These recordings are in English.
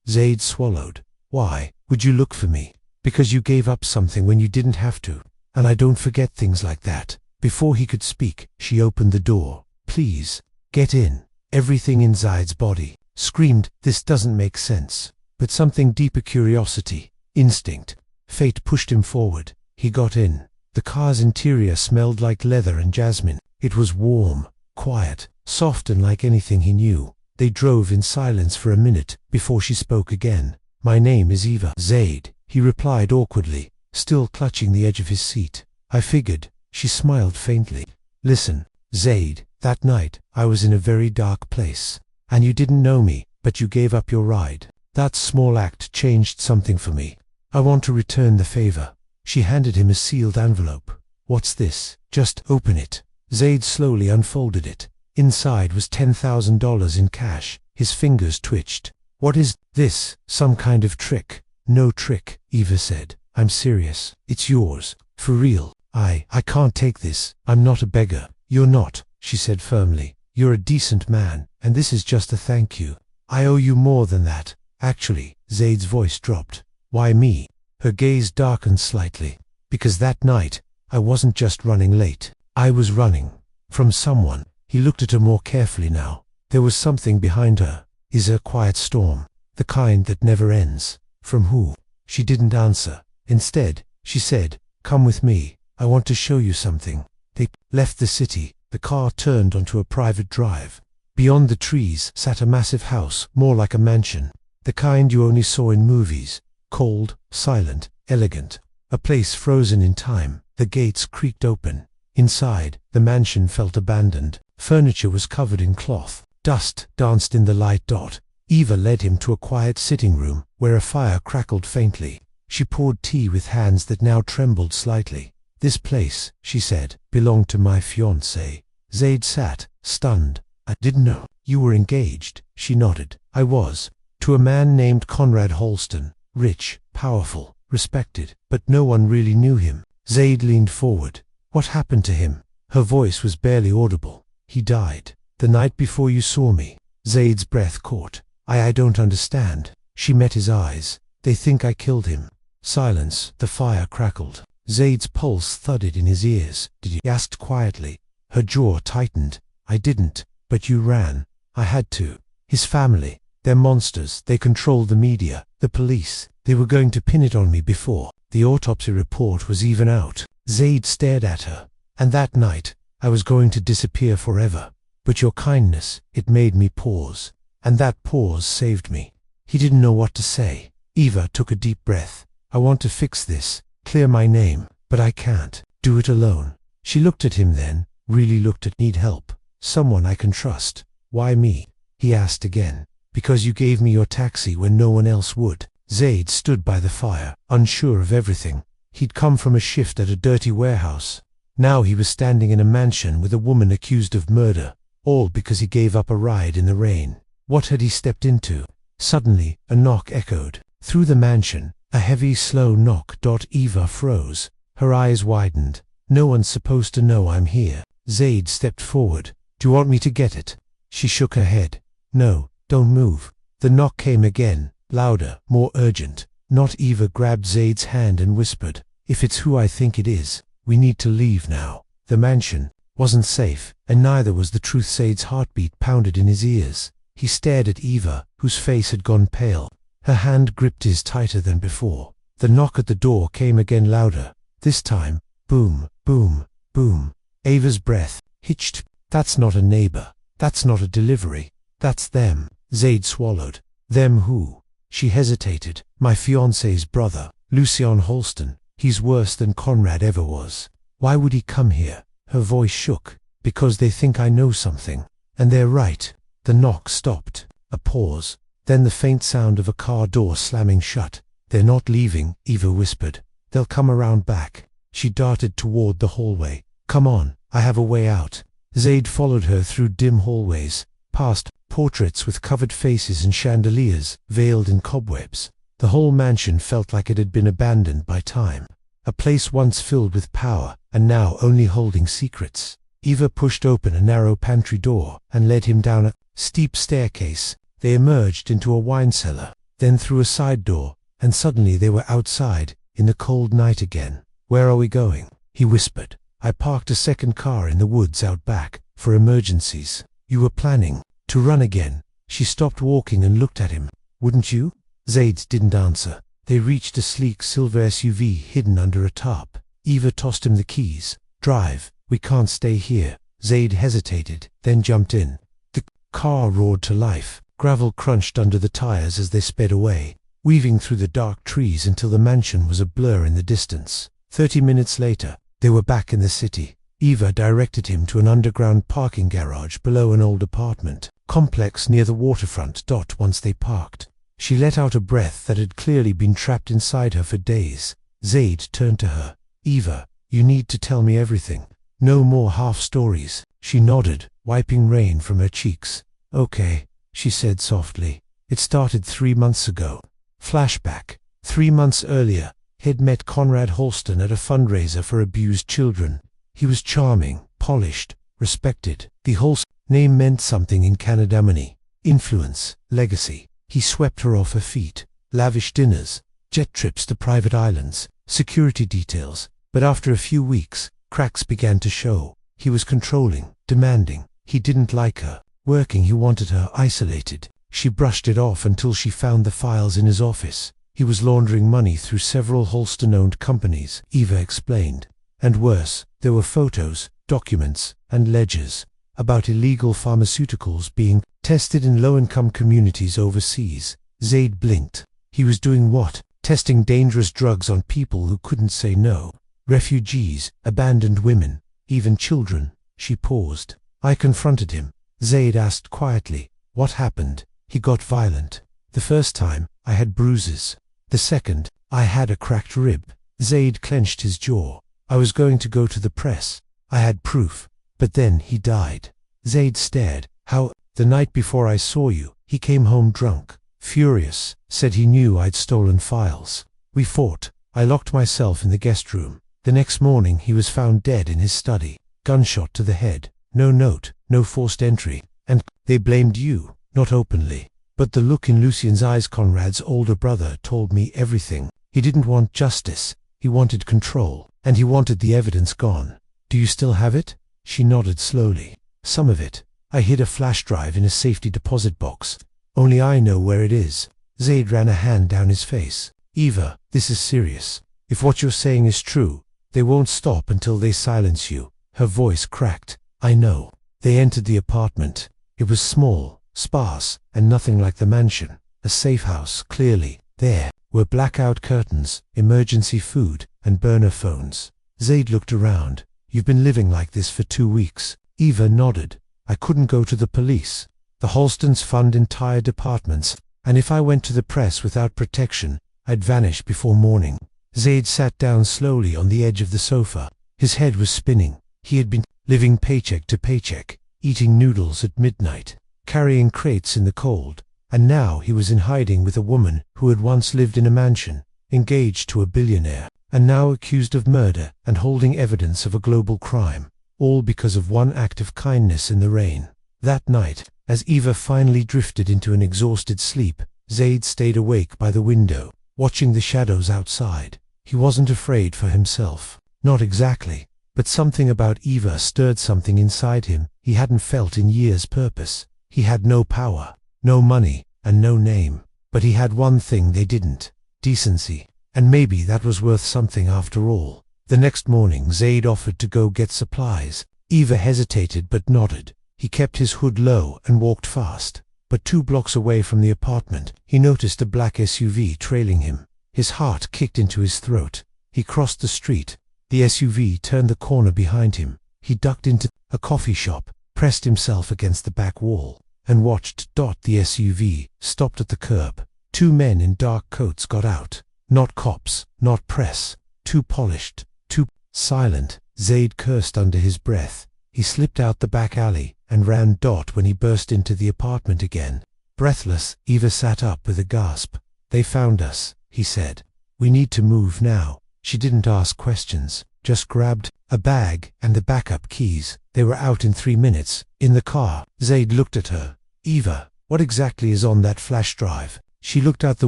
Zaid swallowed. Why would you look for me? Because you gave up something when you didn't have to. And I don't forget things like that. Before he could speak, she opened the door. Please, get in. Everything in Zaid's body screamed, this doesn't make sense. But something deeper, curiosity, instinct, fate pushed him forward. He got in. The car's interior smelled like leather and jasmine. It was warm, quiet, soft, and like anything he knew. They drove in silence for a minute before she spoke again. My name is Eva. Zaid, he replied awkwardly, still clutching the edge of his seat. I figured. She smiled faintly. Listen, Zaid, that night I was in a very dark place. And you didn't know me, but you gave up your ride. That small act changed something for me. I want to return the favor. She handed him a sealed envelope. What's this? Just open it. Zaid slowly unfolded it. Inside was $10,000 in cash. His fingers twitched. What is this? Some kind of trick? No trick, Eva said. I'm serious. It's yours. For real. I can't take this. I'm not a beggar. You're not, she said firmly. You're a decent man, and this is just a thank you. I owe you more than that. Actually, Zaid's voice dropped. Why me? Her gaze darkened slightly. Because that night, I wasn't just running late. I was running. From someone. He looked at her more carefully now. There was something behind her. Is a quiet storm. The kind that never ends. From who? She didn't answer. Instead, she said, come with me. I want to show you something. They left the city. The car turned onto a private drive. Beyond the trees sat a massive house, more like a mansion. The kind you only saw in movies. Cold, silent, elegant. A place frozen in time. The gates creaked open. Inside, the mansion felt abandoned. Furniture was covered in cloth. Dust danced in the light dot. Eva led him to a quiet sitting room, where a fire crackled faintly. She poured tea with hands that now trembled slightly. This place, she said, belonged to my fiancé. Zaid sat, stunned. I didn't know. You were engaged, she nodded. I was. To a man named Conrad Holston. Rich, powerful, respected, but no one really knew him. Zaid leaned forward. What happened to him? Her voice was barely audible. He died. The night before you saw me. Zaid's breath caught. I don't understand. She met his eyes. They think I killed him. Silence. The fire crackled. Zaid's pulse thudded in his ears. Did you? He asked quietly. Her jaw tightened. I didn't. But you ran. I had to. His family. They're monsters. They control the media, the police. They were going to pin it on me before the autopsy report was even out. Zaid stared at her. And that night, I was going to disappear forever. But your kindness, it made me pause. And that pause saved me. He didn't know what to say. Eva took a deep breath. I want to fix this, clear my name, but I can't do it alone. She looked at him then, really looked at need help. Someone I can trust. Why me? He asked again. Because you gave me your taxi when no one else would. Zaid stood by the fire, unsure of everything. He'd come from a shift at a dirty warehouse. Now he was standing in a mansion with a woman accused of murder, all because he gave up a ride in the rain. What had he stepped into? Suddenly, a knock echoed. Through the mansion, a heavy, slow knock. Eva froze. Her eyes widened. No one's supposed to know I'm here. Zaid stepped forward. Do you want me to get it? She shook her head. No, don't move. The knock came again, louder, more urgent. Not Eva grabbed Zaid's hand and whispered, if it's who I think it is, we need to leave now. The mansion wasn't safe, and neither was the truth. Zaid's heartbeat pounded in his ears. He stared at Eva, whose face had gone pale. Her hand gripped his tighter than before. The knock at the door came again, louder. This time, boom, boom, boom. Eva's breath hitched. That's not a neighbor. That's not a delivery. That's them. Zaid swallowed. Them who? She hesitated. My fiancé's brother, Lucien Holston. He's worse than Conrad ever was. Why would he come here? Her voice shook. Because they think I know something. And they're right. The knock stopped. A pause. Then the faint sound of a car door slamming shut. They're not leaving, Eva whispered. They'll come around back. She darted toward the hallway. Come on, I have a way out. Zaid followed her through dim hallways, past portraits with covered faces and chandeliers veiled in cobwebs. The whole mansion felt like it had been abandoned by time. A place once filled with power, and now only holding secrets. Eva pushed open a narrow pantry door and led him down a steep staircase. They emerged into a wine cellar. then through a side door, and suddenly they were outside, in the cold night again. "Where are we going?" he whispered. "I parked a second car in the woods out back, for emergencies." "You were planning to run again?" She stopped walking and looked at him. "Wouldn't you?" Zaid didn't answer. They reached a sleek silver SUV hidden under a tarp. Eva tossed him the keys. "Drive, we can't stay here." Zaid hesitated, then jumped in. The car roared to life. Gravel crunched under the tires as they sped away, weaving through the dark trees until the mansion was a blur in the distance. 30 minutes later, they were back in the city. Eva directed him to an underground parking garage below an old apartment complex near the waterfront. Once they parked, she let out a breath that had clearly been trapped inside her for days. Zaid turned to her. "Eva, you need to tell me everything. No more half stories." She nodded, wiping rain from her cheeks. "Okay," she said softly. "It started 3 months ago." Flashback. 3 months earlier, he'd met Conrad Holston at a fundraiser for abused children. He was charming, polished, respected. The Holston name meant something in Canadamony. Influence, legacy. He swept her off her feet. Lavish dinners, jet trips to private islands, security details. But after a few weeks, cracks began to show. He was controlling, demanding. He didn't like her. Working, he wanted her isolated. She brushed it off until she found the files in his office. He was laundering money through several Holston-owned companies, Eva explained. And worse, there were photos, documents, and ledgers about illegal pharmaceuticals being tested in low-income communities overseas. Zaid blinked. He was doing what? Testing dangerous drugs on people who couldn't say no. Refugees, abandoned women, even children. She paused. "I confronted him." Zaid asked quietly. "What happened?" "He got violent. The first time, I had bruises. The second, I had a cracked rib." Zaid clenched his jaw. "I was going to go to the press. I had proof. But then he died." Zaid stared. "How?" "The night before I saw you, he came home drunk, furious, said he knew I'd stolen files. We fought. I locked myself in the guest room. The next morning he was found dead in his study, gunshot to the head. No note, no forced entry. And they blamed you, not openly. But the look in Lucien's eyes." Conrad's older brother told me everything. He didn't want justice. He wanted control. And he wanted the evidence gone. "Do you still have it?" She nodded slowly. "Some of it. I hid a flash drive in a safety deposit box. Only I know where it is." Zaid ran a hand down his face. "Eva, this is serious. If what you're saying is true, they won't stop until they silence you." Her voice cracked. "I know." They entered the apartment. It was small, sparse, and nothing like the mansion. A safe house, clearly. There were blackout curtains, emergency food, and burner phones. Zaid looked around. "You've been living like this for 2 weeks." Eva nodded. "I couldn't go to the police. The Holstons fund entire departments, and if I went to the press without protection, I'd vanish before morning." Zaid sat down slowly on the edge of the sofa. His head was spinning. He had been living paycheck to paycheck, eating noodles at midnight, carrying crates in the cold, and now he was in hiding with a woman who had once lived in a mansion, engaged to a billionaire, and now accused of murder and holding evidence of a global crime, all because of one act of kindness in the rain. That night, as Eva finally drifted into an exhausted sleep, Zaid stayed awake by the window, watching the shadows outside. He wasn't afraid for himself. Not exactly. But something about Eva stirred something inside him he hadn't felt in years. Purpose. He had no power, no money, and no name. But he had one thing they didn't: decency. And maybe that was worth something after all. The next morning Zaid offered to go get supplies. Eva hesitated but nodded. He kept his hood low and walked fast. But 2 blocks away from the apartment, he noticed a black SUV trailing him. His heart kicked into his throat. He crossed the street. The SUV turned the corner behind him. He ducked into a coffee shop, pressed himself against the back wall, and watched. The SUV stopped at the curb. 2 men in dark coats got out. Not cops, not press. Too polished, too silent. Zaid cursed under his breath. He slipped out the back alley and ran. When he burst into the apartment again. Breathless, Eva sat up with a gasp. "They found us," he said. "We need to move now." She didn't ask questions, just grabbed a bag and the backup keys. They were out in 3 minutes, in the car. Zaid looked at her. "Eva, what exactly is on that flash drive?" She looked out the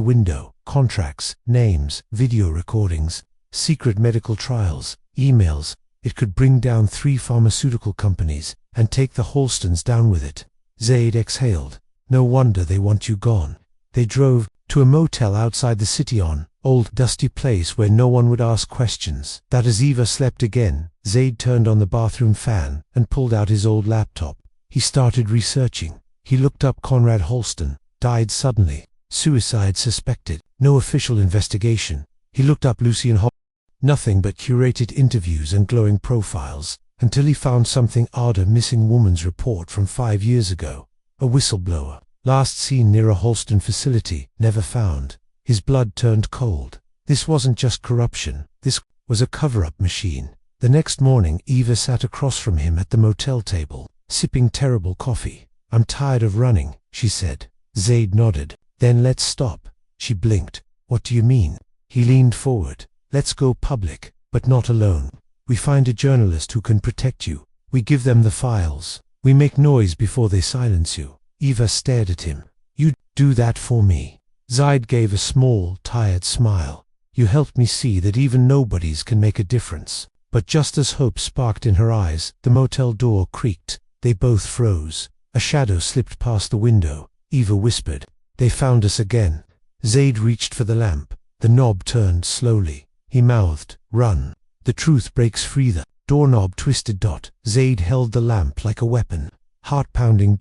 window. Contracts, names, video recordings, secret medical trials, emails. It could bring down 3 pharmaceutical companies and take the Halstons down with it. Zaid exhaled. No wonder they want you gone. They drove to a motel outside the city, on old dusty place where no one would ask questions. That as Eva slept again, Zaid turned on the bathroom fan and pulled out his old laptop. He started researching. He looked up Conrad Halston. Died suddenly. Suicide suspected. No official investigation. He looked up Lucien Hall. Nothing but curated interviews and glowing profiles, until he found something odd: a missing woman's report from 5 years ago. A whistleblower. Last seen near a Halston facility. Never found. His blood turned cold. This wasn't just corruption. This was a cover-up machine. The next morning, Eva sat across from him at the motel table, sipping terrible coffee. "I'm tired of running," she said. Zaid nodded. "Then let's stop." She blinked. "What do you mean?" He leaned forward. "Let's go public, but not alone. We find a journalist who can protect you. We give them the files. We make noise before they silence you." Eva stared at him. "You'd do that for me?" Zaid gave a small, tired smile. "You helped me see that even nobodies can make a difference." But just as hope sparked in her eyes, the motel door creaked. They both froze. A shadow slipped past the window. Eva whispered, "They found us again." Zaid reached for the lamp. The knob turned slowly. He mouthed, "Run. The truth breaks free." The doorknob twisted. Zaid held the lamp like a weapon. Heart-pounding.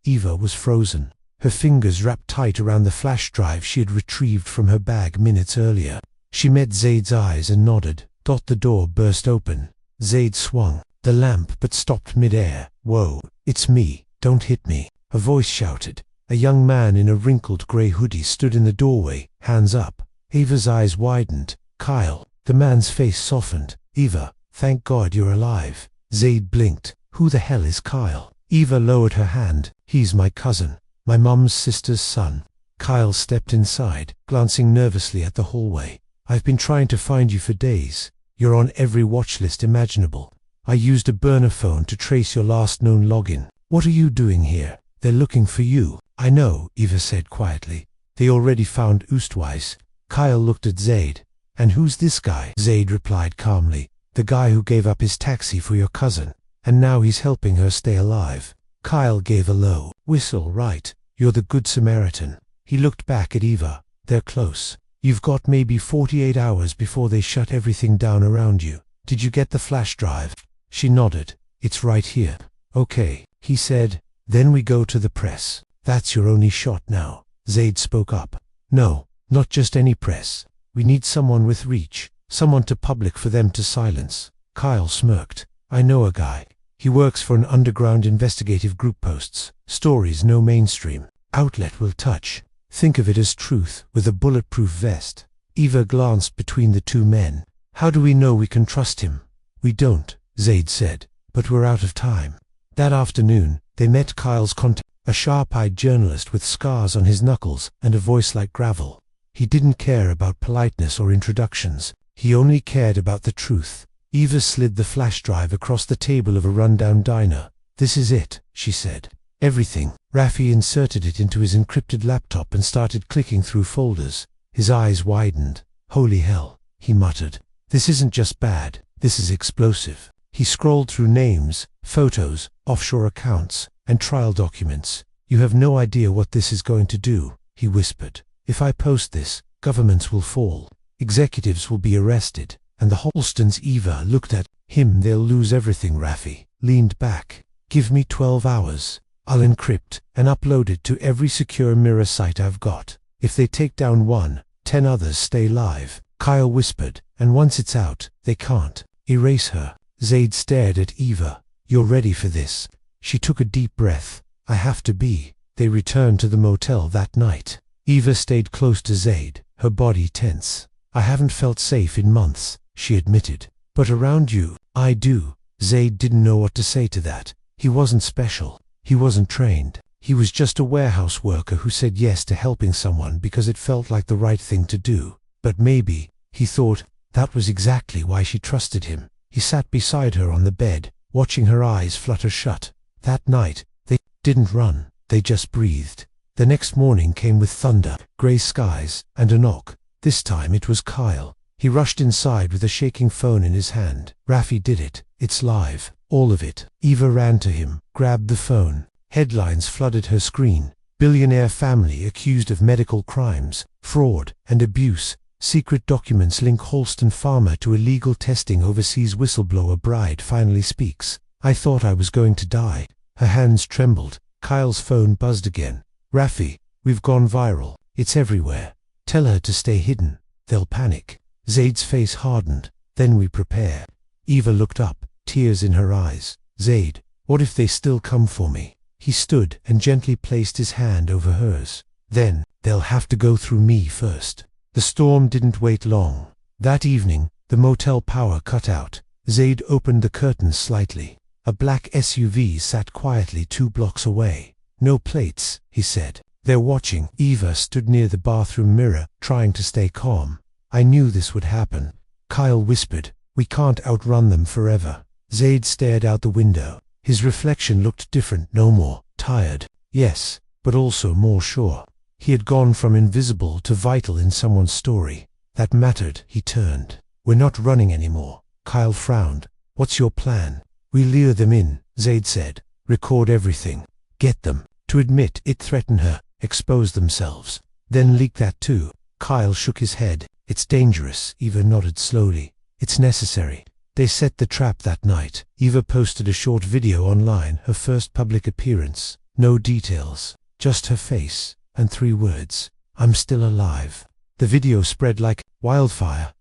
Eva was frozen. Her fingers wrapped tight around the flash drive she had retrieved from her bag minutes earlier. She met Zaid's eyes and nodded. The door burst open. Zaid swung the lamp but stopped mid-air. "Whoa, it's me. Don't hit me," a voice shouted. A young man in a wrinkled grey hoodie stood in the doorway, hands up. Eva's eyes widened. "Kyle." The man's face softened. "Eva, thank God you're alive." Zaid blinked. "Who the hell is Kyle?" Eva lowered her hand. "He's my cousin. My mom's sister's son." Kyle stepped inside, glancing nervously at the hallway. "I've been trying to find you for days. You're on every watch list imaginable. I used a burner phone to trace your last known login. What are you doing here?" "They're looking for you." "I know," Eva said quietly. "They already found Oosthuis." Kyle looked at Zaid. "And who's this guy?" Zaid replied calmly. "The guy who gave up his taxi for your cousin. And now he's helping her stay alive." Kyle gave a low whistle. "Right. You're the Good Samaritan." He looked back at Eva. "They're close. You've got maybe 48 hours before they shut everything down around you. Did you get the flash drive?" She nodded. "It's right here." "Okay," he said. "Then we go to the press." "That's your only shot now." Zaid spoke up. "No, not just any press. We need someone with reach, someone too public for them to silence." Kyle smirked. "I know a guy. He works for an underground investigative group, posts stories no mainstream outlet will touch. Think of it as truth with a bulletproof vest." Eva glanced between the two men. "How do we know we can trust him?" "We don't," Zaid said, "but we're out of time." That afternoon, they met Kyle's contact, a sharp-eyed journalist with scars on his knuckles and a voice like gravel. He didn't care about politeness or introductions. He only cared about the truth. Eva slid the flash drive across the table of a rundown diner. "This is it," she said. "Everything." Raffi inserted it into his encrypted laptop and started clicking through folders. His eyes widened. "Holy hell," he muttered. "This isn't just bad, this is explosive." He scrolled through names, photos, offshore accounts, and trial documents. "You have no idea what this is going to do," he whispered. "If I post this, governments will fall. Executives will be arrested. And the Halstons." Eva looked at him. "They'll lose everything." Raffi leaned back. "Give me 12 hours. I'll encrypt and upload it to every secure mirror site I've got. If they take down one, 10 others stay live." Kyle whispered, "And once it's out, they can't erase her." Zaid stared at Eva. "You're ready for this?" She took a deep breath. "I have to be." They returned to the motel that night. Eva stayed close to Zaid, her body tense. "I haven't felt safe in months," she admitted. "But around you, I do." Zaid didn't know what to say to that. He wasn't special. He wasn't trained. He was just a warehouse worker who said yes to helping someone because it felt like the right thing to do. But maybe, he thought, that was exactly why she trusted him. He sat beside her on the bed, watching her eyes flutter shut. That night, they didn't run. They just breathed. The next morning came with thunder, grey skies, and a knock. This time it was Kyle. He rushed inside with a shaking phone in his hand. "Rafi did it. It's live. All of it." Eva ran to him, grabbed the phone. Headlines flooded her screen. Billionaire family accused of medical crimes, fraud, and abuse. Secret documents link Holston Pharma to illegal testing overseas. Whistleblower bride finally speaks. "I thought I was going to die." Her hands trembled. Kyle's phone buzzed again. "Rafi, we've gone viral. It's everywhere. Tell her to stay hidden. They'll panic." Zaid's face hardened. "Then we prepare." Eva looked up, tears in her eyes. "Zaid, what if they still come for me?" He stood and gently placed his hand over hers. "Then, they'll have to go through me first." The storm didn't wait long. That evening, the motel power cut out. Zaid opened the curtains slightly. A black SUV sat quietly 2 blocks away. "No plates," he said. "They're watching." Eva stood near the bathroom mirror, trying to stay calm. "I knew this would happen." Kyle whispered, "We can't outrun them forever." Zaid stared out the window. His reflection looked different, no more tired. Yes, but also more sure. He had gone from invisible to vital in someone's story. That mattered. He turned. "We're not running anymore." Kyle frowned. "What's your plan?" "We lure them in," Zaid said. "Record everything. Get them to admit it," threatened her. "Expose themselves. Then leak that too." Kyle shook his head. "It's dangerous." Eva nodded slowly. "It's necessary." They set the trap that night. Eva posted a short video online, her first public appearance. No details, just her face, and 3 words: "I'm still alive." The video spread like wildfire.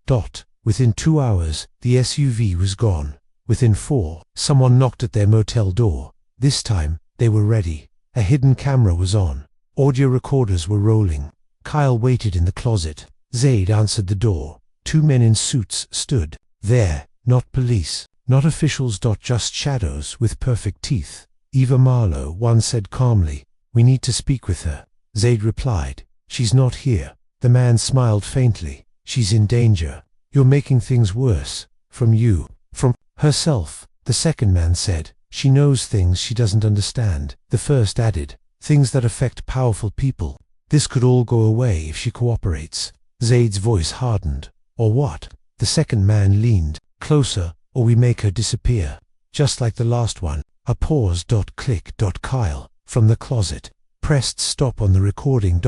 Within 2 hours, the SUV was gone. Within 4, someone knocked at their motel door. This time, they were ready. A hidden camera was on. Audio recorders were rolling. Kyle waited in the closet. Zaid answered the door. 2 men in suits stood there, not police, not officials. Just shadows with perfect teeth. "Eva Marlowe," one said calmly. "We need to speak with her." Zaid replied, "She's not here." The man smiled faintly. "She's in danger. You're making things worse. From you." "From herself," the second man said. "She knows things she doesn't understand." The first added, "Things that affect powerful people. This could all go away if she cooperates." Zaid's voice hardened. "Or what?" The second man leaned closer. "Or we make her disappear. Just like the last one." A pause. Click. Kyle, from the closet, pressed stop on the recording.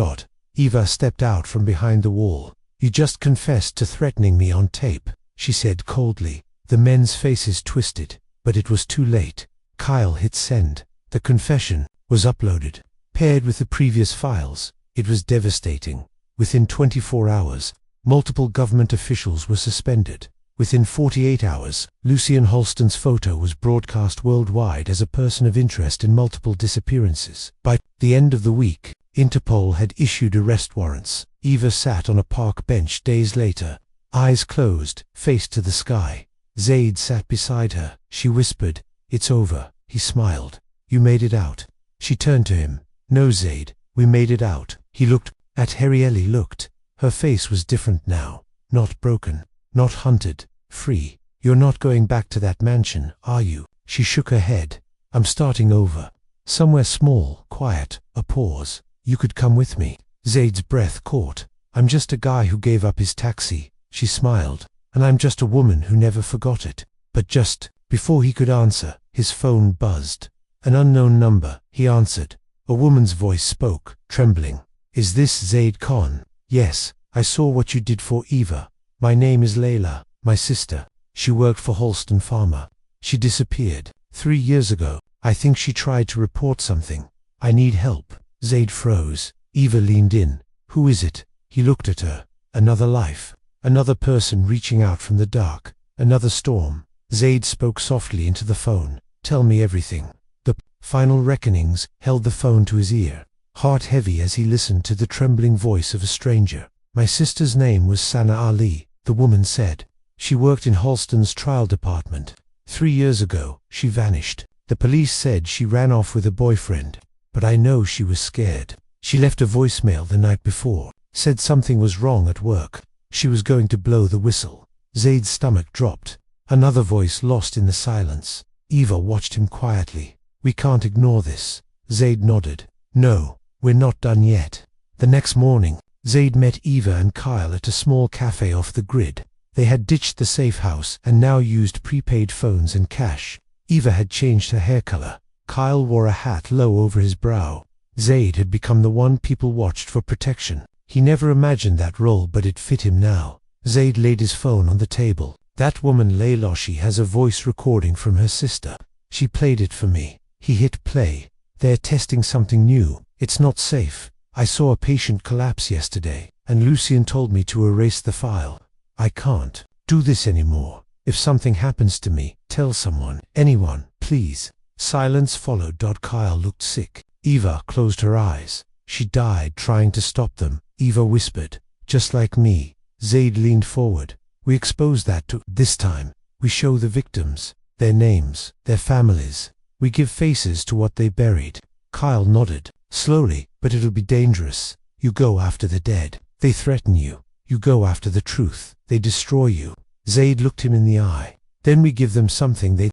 Eva stepped out from behind the wall. "You just confessed to threatening me on tape," she said coldly. The men's faces twisted, but it was too late. Kyle hit send. The confession was uploaded. Paired with the previous files, it was devastating. Within 24 hours, multiple government officials were suspended. Within 48 hours, Lucien Holston's photo was broadcast worldwide as a person of interest in multiple disappearances. By the end of the week, Interpol had issued arrest warrants. Eva sat on a park bench days later, eyes closed, face to the sky. Zaid sat beside her. She whispered, "It's over." He smiled. "You made it out." She turned to him. "No, Zaid, we made it out." He looked at Harrielli. Her face was different now. Not broken, not hunted, free. "You're not going back to that mansion, are you?" She shook her head. "I'm starting over. Somewhere small, quiet." A pause. "You could come with me." Zaid's breath caught. "I'm just a guy who gave up his taxi." She smiled. "And I'm just a woman who never forgot it." But just before he could answer, his phone buzzed. An unknown number. He answered. A woman's voice spoke, trembling. "Is this Zaid Khan?" "Yes, I saw what you did for Eva. My name is Layla, my sister. She worked for Holston Pharma. She disappeared 3 years ago. I think she tried to report something. I need help." Zaid froze. Eva leaned in. "Who is it?" He looked at her. "Another life. Another person reaching out from the dark. Another storm." Zaid spoke softly into the phone. "Tell me everything." The final reckonings held the phone to his ear, heart heavy as he listened to the trembling voice of a stranger. "My sister's name was Sana Ali," the woman said. "She worked in Holston's trial department. 3 years ago, she vanished. The police said she ran off with a boyfriend, but I know she was scared. She left a voicemail the night before, said something was wrong at work. She was going to blow the whistle." Zaid's stomach dropped. Another voice lost in the silence. Eva watched him quietly. "We can't ignore this." Zaid nodded. "No, we're not done yet. The next morning, Zaid met Eva and Kyle at a small cafe off the grid. They had ditched the safe house and now used prepaid phones and cash. Eva had changed her hair color. Kyle wore a hat low over his brow. Zaid had become the one people watched for protection. He never imagined that role, but it fit him now. Zaid laid his phone on the table. That woman Layla, she has a voice recording from her sister. She played it for me. He hit play. They're testing something new. It's not safe. I saw a patient collapse yesterday, and Lucien told me to erase the file. I can't do this anymore. If something happens to me, tell someone, anyone, please. Silence followed. Kyle looked sick. Eva closed her eyes. She died trying to stop them. Eva whispered, just like me. Zaid leaned forward. We expose that too. This time, we show the victims, their names, their families. We give faces to what they buried. Kyle nodded. Slowly, but it'll be dangerous. You go after the dead. They threaten you. You go after the truth. They destroy you. Zaid looked him in the eye. Then we give them something they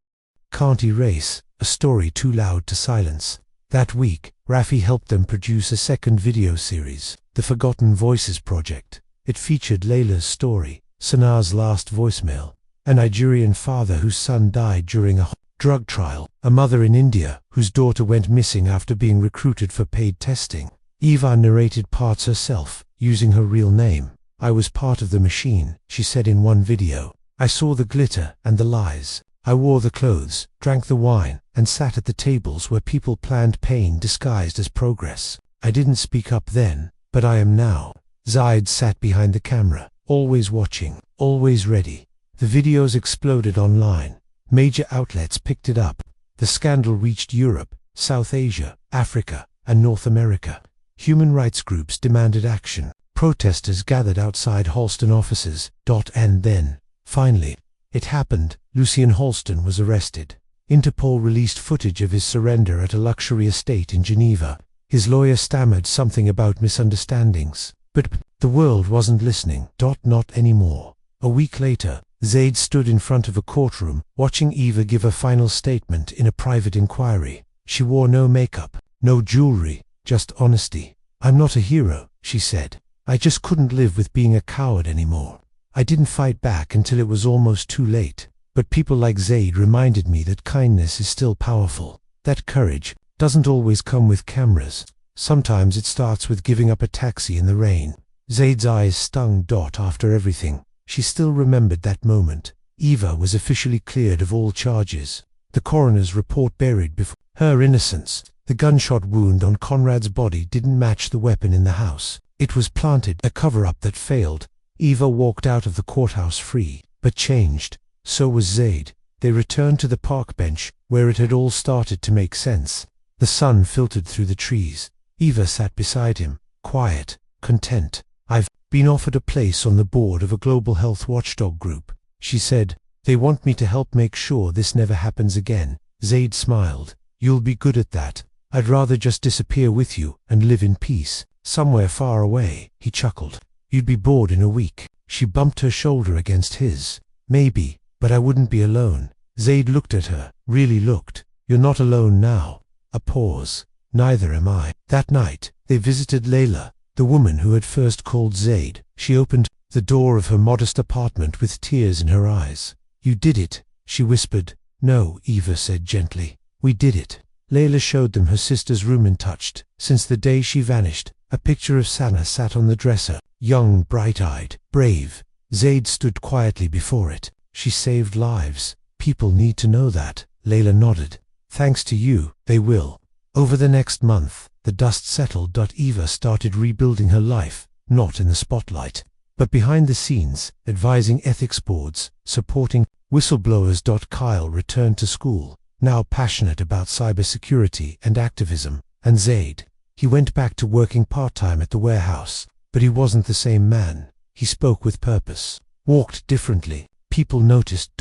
can't erase, a story too loud to silence. That week, Rafi helped them produce a second video series, the Forgotten Voices Project. It featured Layla's story, Sanaa's last voicemail, a Nigerian father whose son died during a drug trial, a mother in India whose daughter went missing after being recruited for paid testing. Eva narrated parts herself, using her real name. I was part of the machine, she said in one video. I saw the glitter and the lies. I wore the clothes, drank the wine, and sat at the tables where people planned pain disguised as progress. I didn't speak up then, but I am now. Zaid sat behind the camera, always watching, always ready. The videos exploded online. Major outlets picked it up. The scandal reached Europe, South Asia, Africa, and North America. Human rights groups demanded action. Protesters gathered outside Halston offices. And then, finally, it happened. Lucien Halston was arrested. Interpol released footage of his surrender at a luxury estate in Geneva. His lawyer stammered something about misunderstandings. But the world wasn't listening. Not anymore. A week later, Zaid stood in front of a courtroom, watching Eva give a final statement in a private inquiry. She wore no makeup, no jewelry, just honesty. I'm not a hero, she said. I just couldn't live with being a coward anymore. I didn't fight back until it was almost too late. But people like Zaid reminded me that kindness is still powerful. That courage doesn't always come with cameras. Sometimes it starts with giving up a taxi in the rain. Zaid's eyes stung. After everything, she still remembered that moment. Eva was officially cleared of all charges. The coroner's report buried before her innocence. The gunshot wound on Conrad's body didn't match the weapon in the house. It was planted, a cover-up that failed. Eva walked out of the courthouse free, but changed. So was Zaid. They returned to the park bench, where it had all started to make sense. The sun filtered through the trees. Eva sat beside him, quiet, content. I've been offered a place on the board of a global health watchdog group, she said. They want me to help make sure this never happens again. Zaid smiled. You'll be good at that. I'd rather just disappear with you and live in peace, somewhere far away, he chuckled. You'd be bored in a week. She bumped her shoulder against his. Maybe, but I wouldn't be alone. Zaid looked at her, really looked. You're not alone now. A pause. Neither am I. That night, they visited Layla, the woman who had first called Zaid. She opened the door of her modest apartment with tears in her eyes. You did it, she whispered. No, Eva said gently. We did it. Layla showed them her sister's room untouched. Since the day she vanished, a picture of Sanaa sat on the dresser, young, bright-eyed, brave. Zaid stood quietly before it. She saved lives. People need to know that. Layla nodded. Thanks to you, they will. Over the next month, the dust settled. Eva started rebuilding her life, not in the spotlight, but behind the scenes, advising ethics boards, supporting whistleblowers. Kyle returned to school, now passionate about cybersecurity and activism, and Zaid. He went back to working part-time at the warehouse, but he wasn't the same man. He spoke with purpose, walked differently. People noticed.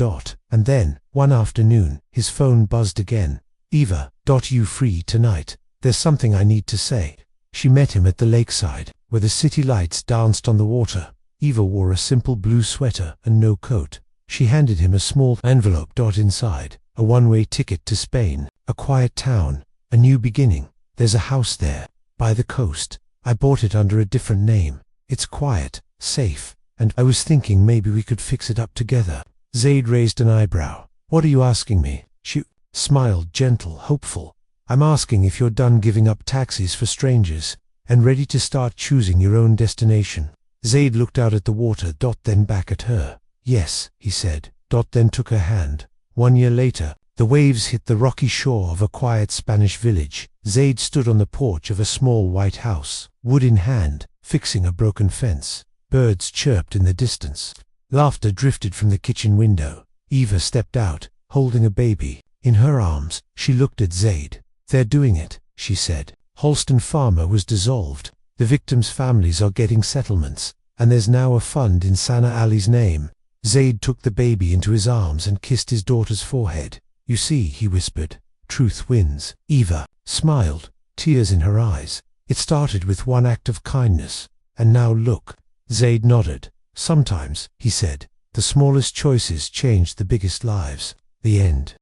And then, one afternoon, his phone buzzed again. Eva, you free tonight? There's something I need to say. She met him at the lakeside, where the city lights danced on the water. Eva wore a simple blue sweater and no coat. She handed him a small envelope. Inside, a one-way ticket to Spain, a quiet town, a new beginning. There's a house there. by the coast. I bought it under a different name. It's quiet, safe, and I was thinking maybe we could fix it up together." Zaid raised an eyebrow. "What are you asking me?" She smiled, gentle, hopeful. "I'm asking if you're done giving up taxis for strangers and ready to start choosing your own destination." Zaid looked out at the water, then back at her. "Yes," he said. Then took her hand. 1 year later, the waves hit the rocky shore of a quiet Spanish village. Zaid stood on the porch of a small white house, wood in hand, fixing a broken fence. Birds chirped in the distance. Laughter drifted from the kitchen window. Eva stepped out, holding a baby. In her arms, she looked at Zaid. "They're doing it," she said. "Holston Farmer was dissolved. The victims' families are getting settlements, and there's now a fund in Sana Ali's name." Zaid took the baby into his arms and kissed his daughter's forehead. "You see," he whispered, "truth wins." Eva smiled, tears in her eyes. "It started with one act of kindness, and now look." Zaid nodded. "Sometimes," he said, "the smallest choices change the biggest lives." The end.